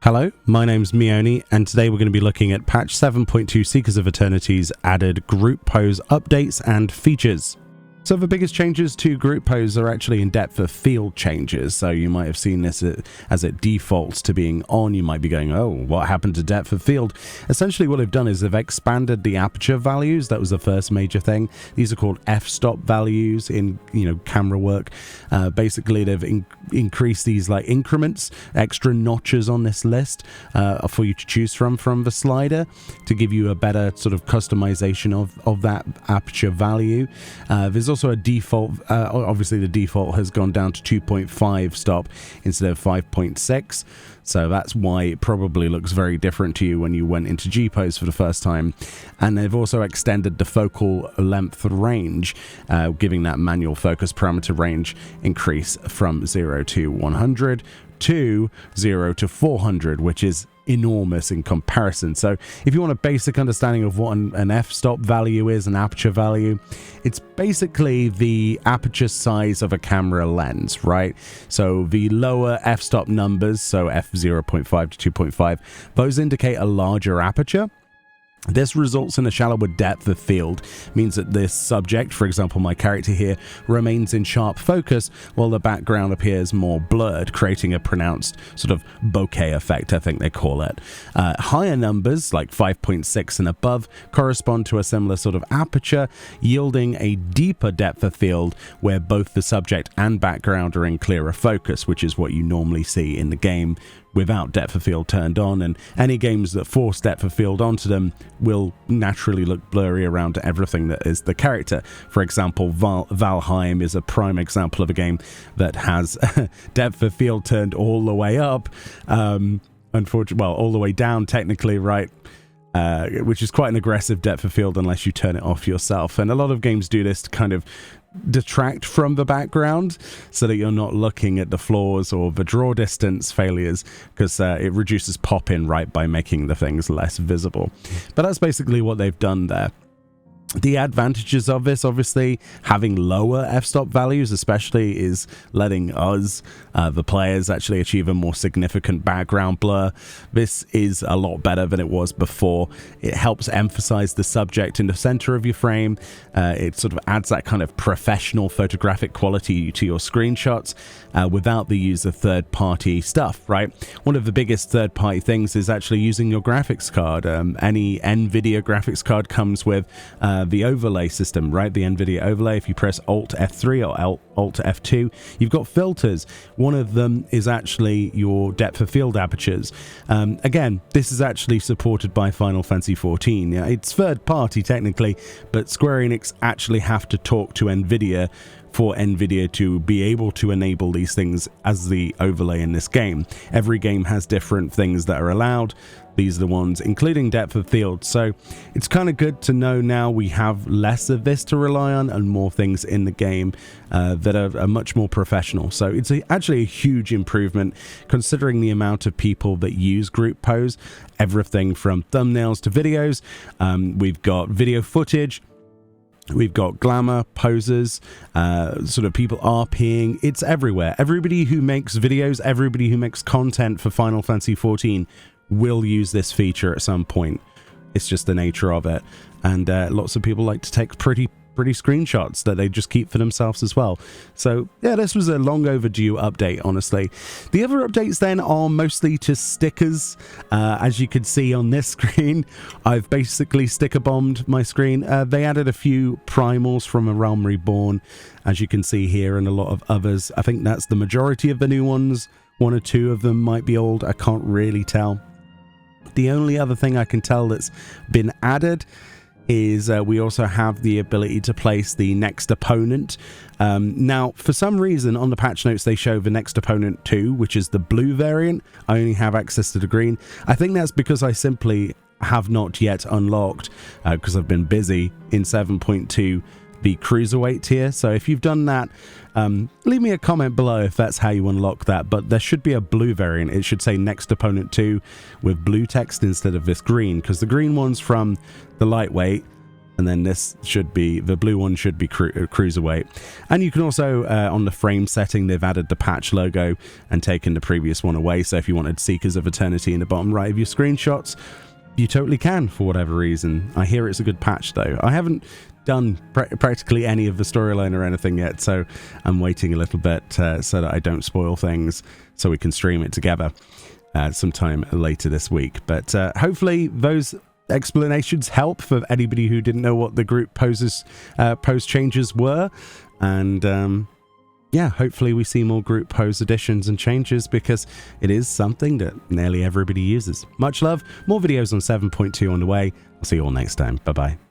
Hello, my name's Meoni, and today we're going to be looking at patch 7.2 Seekers of Eternity's added group pose updates and features. So the biggest changes to group pose are actually in depth of field changes, so you might have seen this as it defaults to being on. You might be going, oh, what happened to depth of field? Essentially what they've done is they've expanded the aperture values. That was the first major thing. These are called f-stop values in camera work. Basically they've increased these like increments, extra notches on this list for you to choose from the slider to give you a better sort of customization of that aperture value. There's also a default, obviously the default has gone down to 2.5 stop instead of 5.6, so that's why it probably looks very different to you when you went into G-pose for the first time. And they've also extended the focal length range, giving that manual focus parameter range increase from 0 to 100 to 0 to 400, which is enormous in comparison. So if you want a basic understanding of what an f-stop value is, an aperture value, it's basically the aperture size of a camera lens, right? So the lower f-stop numbers, so f0.5 to 2.5, those indicate a larger aperture. This results in a shallower depth of field, means that this subject, for example my character here, remains in sharp focus while the background appears more blurred, creating a pronounced sort of bokeh effect, I think they call it. Higher numbers, like 5.6 and above, correspond to a similar sort of aperture, yielding a deeper depth of field where both the subject and background are in clearer focus, which is what you normally see in the game without depth of field turned on, and any games that force depth of field onto them will naturally look blurry around everything that is the character. For example, Valheim is a prime example of a game that has depth of field turned all the way up, unfortunately, well, all the way down technically, right? Which is quite an aggressive depth of field unless you turn it off yourself. And a lot of games do this to kind of detract from the background so that you're not looking at the flaws or the draw distance failures, because it reduces pop-in, right, by making the things less visible. But that's basically what they've done there. The advantages of this, obviously, having lower f-stop values especially, is letting us, the players, actually achieve a more significant background blur. This is a lot better than it was before. It helps emphasize the subject in the center of your frame. It sort of adds that kind of professional photographic quality to your screenshots without the use of third-party stuff, right? One of the biggest third-party things is actually using your graphics card. Any NVIDIA graphics card comes with the overlay system, right? The NVIDIA overlay. If you press Alt F3 or Alt F2, you've got filters. One of them is actually your depth of field apertures. Again, this is actually supported by Final Fantasy XIV. Yeah, it's third party technically, but Square Enix actually have to talk to NVIDIA for NVIDIA to be able to enable these things as the overlay in this game. Every game has different things that are allowed. These are the ones, including depth of field. So it's kind of good to know now we have less of this to rely on and more things in the game that are much more professional. So it's actually a huge improvement considering the amount of people that use group pose. Everything from thumbnails to videos. We've got video footage. We've got glamour, poses, sort of people RPing. It's everywhere. Everybody who makes videos, everybody who makes content for Final Fantasy XIV will use this feature at some point. It's just the nature of it. And lots of people like to take pretty screenshots that they just keep for themselves as well. So yeah, this was a long overdue update, honestly. The other updates then are mostly to stickers. As you can see on this screen, I've basically sticker bombed my screen. They added a few primals from A Realm Reborn, as you can see here, and a lot of others. I think that's the majority of the new ones. One or two of them might be old, I can't really tell. The only other thing I can tell that's been added is we also have the ability to place the next opponent. Now, for some reason, on the patch notes, they show the next opponent 2, which is the blue variant. I only have access to the green. I think that's because I simply have not yet unlocked, because I've been busy in 7.2, the cruiserweight tier. So if you've done that, leave me a comment below if that's how you unlock that. But there should be a blue variant. It should say next opponent 2 with blue text instead of this green, because the green one's from the lightweight, And then this should be, the blue one should be cruiserweight. And you can also, on the frame setting, they've added the patch logo and taken the previous one away. So if you wanted Seekers of Eternity in the bottom right of your screenshots, you totally can for whatever reason. I hear it's a good patch though. I haven't done practically any of the storyline or anything yet, so I'm waiting a little bit so that I don't spoil things, so we can stream it together sometime later this week. But hopefully those explanations help for anybody who didn't know what the group pose changes were. And yeah, hopefully we see more group pose additions and changes, because it is something that nearly everybody uses. Much love, more videos on 7.2 on the way. I'll see you all next time. Bye bye.